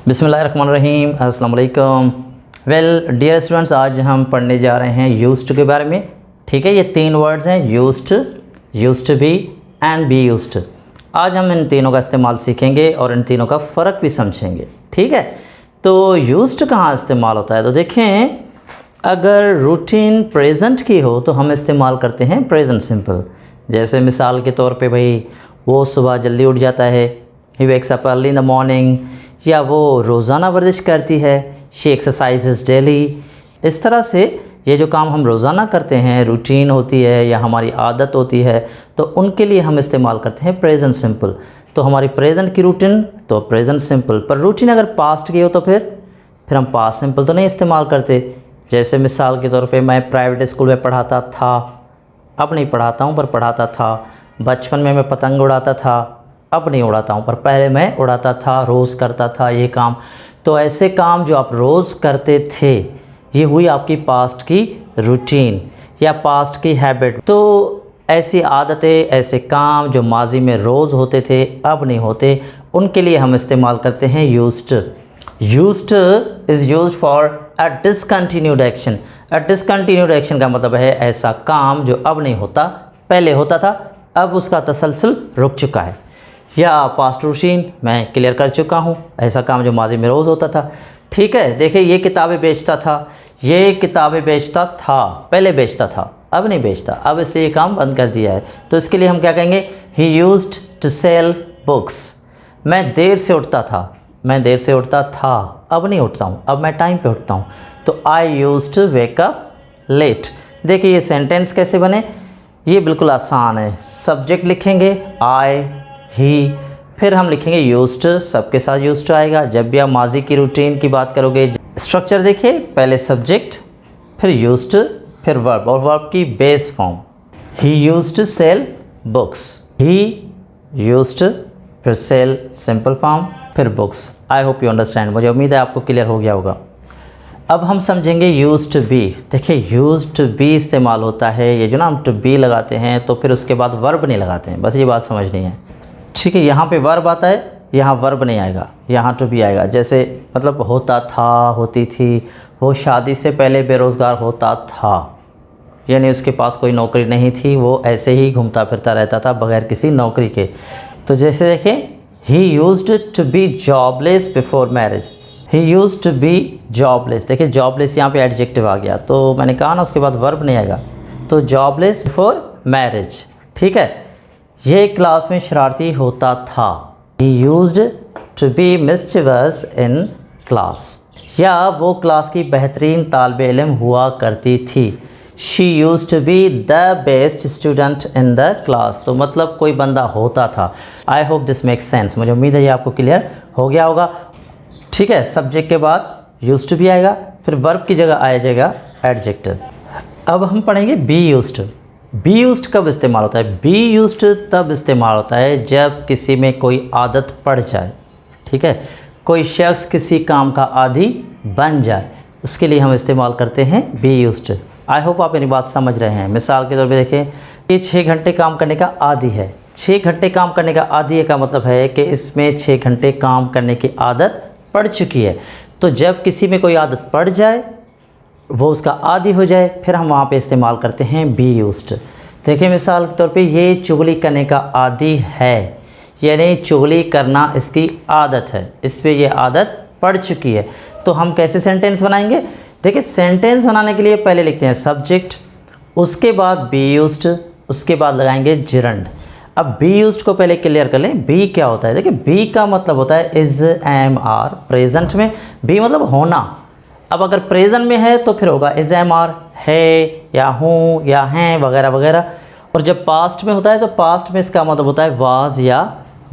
बिस्मिल्लाहिर्रहमानिर्रहीम, अस्सलाम वालेकुम। वेल डियर स्टूडेंट्स, आज हम पढ़ने जा रहे हैं यूज्ड के बारे में। ठीक है, ये तीन वर्ड्स हैं, used, used to be and be used. आज हम इन तीनों का इस्तेमाल सीखेंगे और इन तीनों का फ़र्क भी समझेंगे। ठीक है, तो यूज्ड कहाँ इस्तेमाल होता है? तो देखें, अगर रूटीन प्रेजेंट की हो तो हम इस्तेमाल करते हैं प्रेजेंट सिंपल। जैसे मिसाल के तौर पे भाई वो सुबह जल्दी उठ जाता है, he wakes up early in the morning, या वो रोज़ाना वर्जिश करती है, शी एक्सरसाइजेज डेली। इस तरह से ये जो काम हम रोज़ाना करते हैं, रूटीन होती है या हमारी आदत होती है, तो उनके लिए हम इस्तेमाल करते हैं प्रेजेंट सिंपल। तो हमारी प्रेजेंट की रूटीन तो प्रेजेंट सिंपल, पर रूटीन अगर पास्ट की हो तो फिर हम पास्ट सिंपल तो नहीं इस्तेमाल करते। जैसे मिसाल के तौर पे मैं प्राइवेट स्कूल में पढ़ाता था, अब नहीं पढ़ाता हूँ पर पढ़ाता था। बचपन में मैं पतंग उड़ाता था, अब नहीं उड़ाता हूँ पर पहले मैं उड़ाता था, रोज़ करता था ये काम। तो ऐसे काम जो आप रोज़ करते थे, ये हुई आपकी पास्ट की रूटीन या पास्ट की हैबिट। तो ऐसी आदतें, ऐसे काम जो माजी में रोज़ होते थे अब नहीं होते, उनके लिए हम इस्तेमाल करते हैं used. Used is used for a discontinued action. A discontinued action का मतलब है ऐसा काम जो अब नहीं होता, पहले होता था, अब उसका तसलसल रुक चुका है। या पास्ट रूटीन मैं क्लियर कर चुका हूँ, ऐसा काम जो माजी में रोज़ होता था। ठीक है, देखिए ये किताबें बेचता था, ये किताबें बेचता था, पहले बेचता था, अब नहीं बेचता, अब इसलिए ये काम बंद कर दिया है। तो इसके लिए हम क्या कहेंगे? He used to sell books. मैं देर से उठता था, मैं देर से उठता था, अब नहीं उठता हूँ, अब मैं टाइम पे उठता हूँ। तो I used to wake up late. देखिए ये सेंटेंस कैसे बने, ये बिल्कुल आसान है। सब्जेक्ट लिखेंगे आई, ही, फिर हम लिखेंगे यूज्ड, सबके साथ यूज्ड आएगा। जब भी आप माजी की रूटीन की बात करोगे, स्ट्रक्चर देखिए, पहले सब्जेक्ट, फिर यूज्ड, फिर वर्ब, और वर्ब की base form. He used to sell books, he used, फिर सेल सिंपल फॉर्म, फिर books. I hope you understand, मुझे उम्मीद है आपको क्लियर हो गया होगा। अब हम समझेंगे यूज्ड टू बी। देखिए यूज्ड टू बी इस्तेमाल होता है, ये जो ना हम टू बी लगाते हैं तो फिर उसके बाद वर्ब नहीं लगाते हैं, बस ये बात समझनी है। ठीक है, यहाँ पे वर्ब आता है, यहाँ वर्ब नहीं आएगा, यहाँ टू बी आएगा। जैसे मतलब होता था, होती थी, वो शादी से पहले बेरोज़गार होता था, यानी उसके पास कोई नौकरी नहीं थी, वो ऐसे ही घूमता फिरता रहता था बगैर किसी नौकरी के। तो जैसे देखें, he used to be jobless before marriage, he used to be jobless. देखिए जॉबलेस यहाँ पे एडजेक्टिव आ गया, तो मैंने कहा ना उसके बाद वर्ब नहीं आएगा, तो जॉबलेस बिफोर मैरिज। ठीक है, ये क्लास में शरारती होता था, he used to be mischievous in class. या वो क्लास की बेहतरीन तालिबे इल्म हुआ करती थी, she used to be the best student in the class. तो मतलब कोई बंदा होता था। I hope this makes sense, मुझे उम्मीद है ये आपको क्लियर हो गया होगा। ठीक है, सब्जेक्ट के बाद यूज्ड टू बी आएगा, फिर वर्ब की जगह आ जाएगा एडजेक्टिव। अब हम पढ़ेंगे बी यूज्ड। बी यूज्ड कब इस्तेमाल होता है? बी यूज्ड तब इस्तेमाल होता है जब किसी में कोई आदत पड़ जाए। ठीक है, कोई शख्स किसी काम का आदी बन जाए, उसके लिए हम इस्तेमाल करते हैं बी यूज्ड। आई होप आप मेरी बात समझ रहे हैं। मिसाल के तौर पे देखें, ये 6 घंटे काम करने का आदी है। 6 घंटे काम करने का आदी है का मतलब है कि इसमें 6 घंटे काम करने की आदत पड़ चुकी है। तो जब किसी में कोई आदत पड़ जाए, वो उसका आदी हो जाए, फिर हम वहाँ पे इस्तेमाल करते हैं बी यूज्ड। देखिए मिसाल के तौर पे, ये चुगली करने का आदी है, यानी चुगली करना इसकी आदत है, इसमें ये आदत पड़ चुकी है। तो हम कैसे सेंटेंस बनाएंगे? देखिए सेंटेंस बनाने के लिए पहले लिखते हैं सब्जेक्ट, उसके बाद बी यूज्ड, उसके बाद लगाएंगे जिरंड। अब बी यूज्ड को पहले क्लियर कर लें, बी क्या होता है। देखिए बी का मतलब होता है इज़, एम, आर। प्रेजेंट में बी मतलब होना। अब अगर प्रेजेंट में है तो फिर होगा इज़, एम, आर, है या हूँ या हैं वगैरह वगैरह। और जब पास्ट में होता है तो पास्ट में इसका मतलब होता है वाज या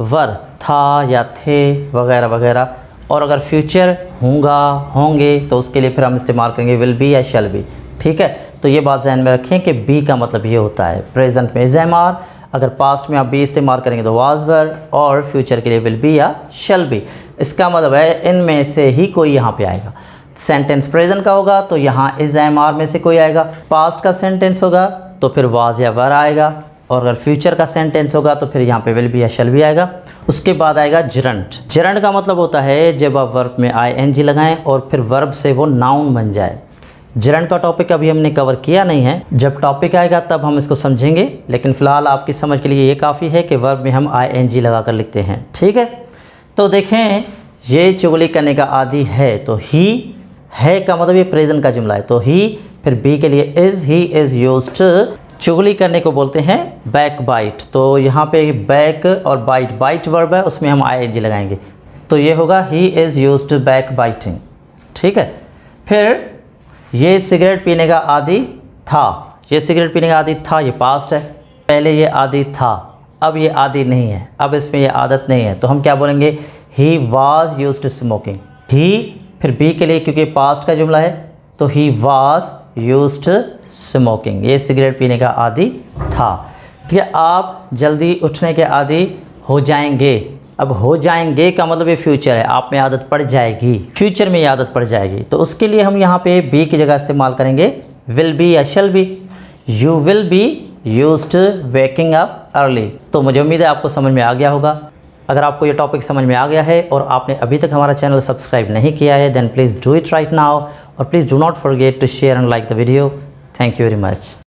वर, था या थे वगैरह वगैरह। और अगर फ्यूचर होगा, होंगे, तो उसके लिए फिर हम इस्तेमाल करेंगे विल बी या शैल बी। ठीक है, तो ये बात ध्यान में रखें कि बी का मतलब ये होता है प्रेजेंट में इज़, एम, आर, अगर पास्ट में आप बी इस्तेमाल करेंगे तो वाज, वर, और फ्यूचर के लिए विल बी या शैल बी। इसका मतलब है इनमें से ही कोई यहाँ पे आएगा। सेंटेंस प्रेजेंट का होगा तो यहाँ इज़, एम, आर में से कोई आएगा। पास्ट का सेंटेंस होगा तो फिर वाज या वर आएगा। और अगर फ्यूचर का सेंटेंस होगा तो फिर यहाँ पे विल बी या शैल बी आएगा। उसके बाद आएगा जरंट। जरंट का मतलब होता है जब आप वर्ब में ing लगाएं और फिर वर्ब से वो नाउन बन जाए। जरंट का टॉपिक अभी हमने कवर किया नहीं है, जब टॉपिक आएगा तब हम इसको समझेंगे, लेकिन फ़िलहाल आपकी समझ के लिए ये काफ़ी है कि वर्ब में हम ing लगा कर लिखते हैं। ठीक है, तो देखें ये चुगली करने का आदि है, तो ही है का मतलब ये प्रेजेंट का जुमला है, तो ही फिर बी के लिए इज़, ही इज़ यूज्ड। चुगली करने को बोलते हैं बैक बाइट, तो यहाँ पे बैक और बाइट, बाइट वर्ब है उसमें हम ing लगाएंगे, तो ये होगा he is used back biting. ठीक है, फिर ये सिगरेट पीने का आदि था, ये सिगरेट पीने का आदि था, ये पास्ट है। पहले ये आदि था, अब ये आदि नहीं है, अब इसमें ये आदत नहीं है, तो हम क्या बोलेंगे, ही वाज यूज्ड स्मोकिंग। ही फिर बी के लिए क्योंकि पास्ट का जुमला है, तो ही वाज यूज्ड स्मोकिंग, ये सिगरेट पीने का आदि था। ठीक है, आप जल्दी उठने के आदि हो जाएंगे। अब हो जाएंगे का मतलब ये फ्यूचर है, आप में आदत पड़ जाएगी, फ्यूचर में ये आदत पड़ जाएगी, तो उसके लिए हम यहाँ पे बी की जगह इस्तेमाल करेंगे विल बी या shall be. You will be used waking up early. तो मुझे उम्मीद है आपको समझ में आ गया होगा। अगर आपको ये टॉपिक समझ में आ गया है और आपने अभी तक हमारा चैनल सब्सक्राइब नहीं किया है, then please do it right now, और please do not forget to share and like the video. Thank you very much.